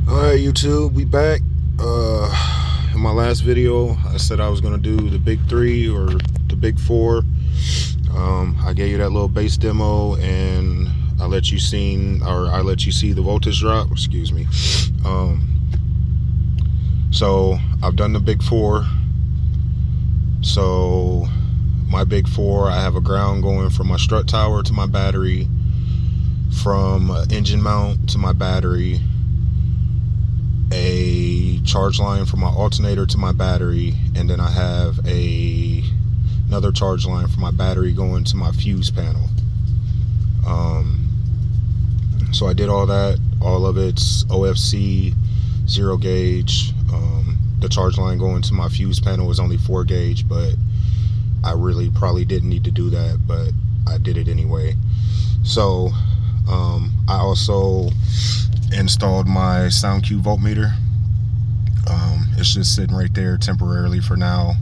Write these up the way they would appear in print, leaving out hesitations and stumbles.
Alright, YouTube, we back. In my last video, I said I was gonna do the big three or the big four. I gave you that little bass demo, and I let you see the voltage drop. Excuse me. So I've done the big four. So my big four, I have a ground going from my strut tower to my battery, from engine mount to my battery, a charge line from my alternator to my battery, and then I have another charge line for my battery going to my fuse panel. So I did all that. All of it's OFC 0 gauge. The charge line going to my fuse panel is only 4 gauge, but I really probably didn't need to do that, but I did it anyway. So I also installed my sound cue voltmeter. It's just sitting right there temporarily for now.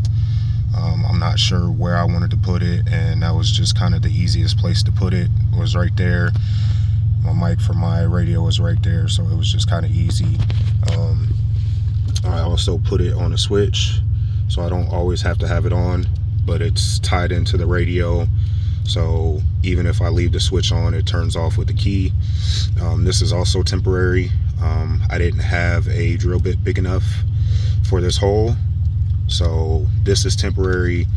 I'm not sure where I wanted to put it, and that was just kind of the easiest place to put it. It was right there. My mic for my radio was right there, so it was just kind of easy. I also put it on a switch, so I don't always have to have it on, but it's tied into the radio, so even if I leave the switch on, it turns off with the key. This is also temporary. I didn't have a drill bit big enough for this hole, so this is temporary.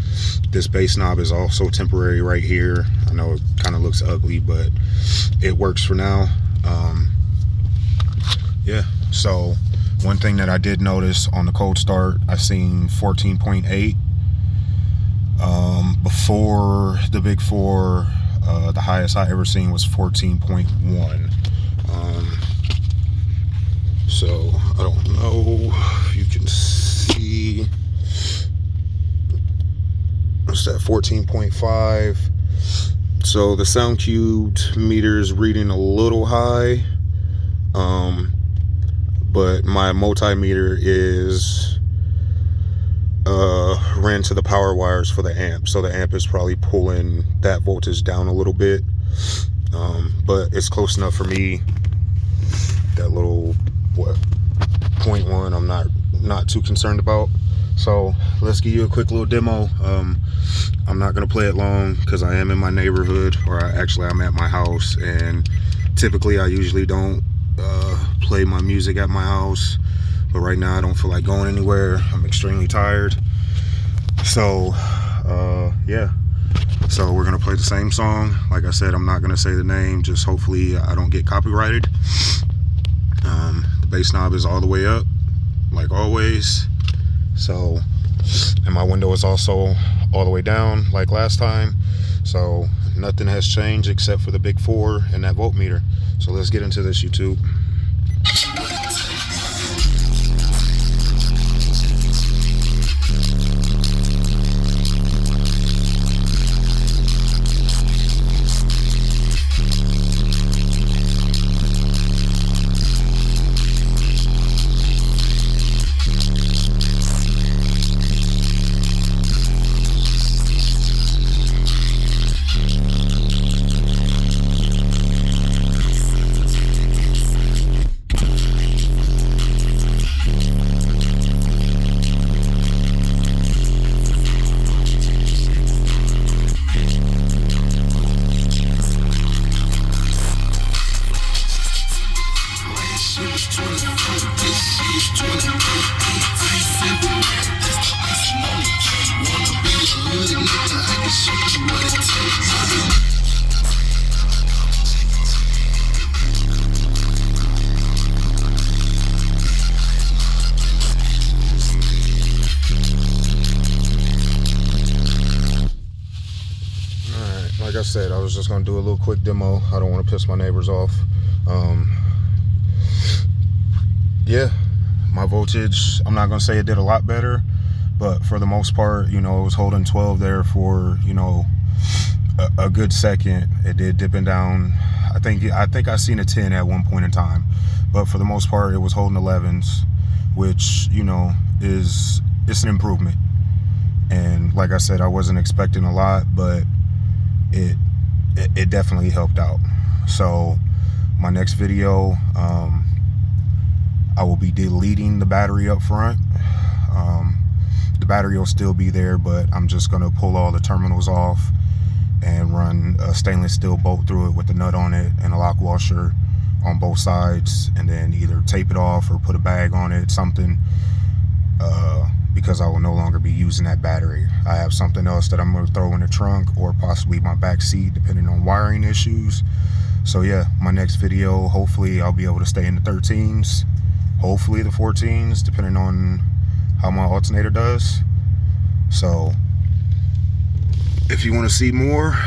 This bass knob is also temporary right here. I know it kind of looks ugly, but it works for now. Yeah, so one thing that I did notice on the cold start, I seen 14.8. Before the big four, the highest I ever seen was 14.1. So I don't know if you can see. What's that? 14.5. So the sound cubed meter is reading a little high, but my multimeter is ran to the power wires for the amp, so the amp is probably pulling that voltage down a little bit, but it's close enough for me. That little 0.1 I'm not too concerned about. So let's give you a quick little demo. I'm not gonna play it long because I am in my neighborhood, or I'm at my house, and typically I usually don't play my music at my house, but right now I don't feel like going anywhere. I'm extremely tired. So yeah, so we're gonna play the same song. Like I said, I'm not gonna say the name, just hopefully I don't get copyrighted. The bass knob is all the way up like always, so, and my window is also all the way down like last time, so nothing has changed except for the big four and that voltmeter. So let's get into this, YouTube. Like I said, I was just gonna do a little quick demo. I don't want to piss my neighbors off. Yeah, my voltage, I'm not gonna say it did a lot better, but for the most part, you know, it was holding 12 there for, you know, a good second. It did dipping down. I think I seen a 10 at one point in time, but for the most part, it was holding 11s, which, you know, it's an improvement. And like I said, I wasn't expecting a lot, but it definitely helped out. So my next video, I be deleting the battery up front. The battery will still be there, but I'm just going to pull all the terminals off and run a stainless steel bolt through it with the nut on it and a lock washer on both sides, and then either tape it off or put a bag on it, something, because I will no longer be using that battery. I have something else that I'm going to throw in the trunk or possibly my back seat, depending on wiring issues. So yeah, my next video, hopefully I'll be able to stay in the 13s, hopefully the 14s, depending on how my alternator does. So if you want to see more,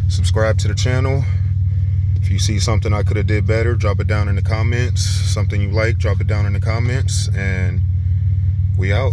subscribe to the channel. If you see something I could have did better, drop it down in the comments. Something you like, drop it down in the comments, and we out.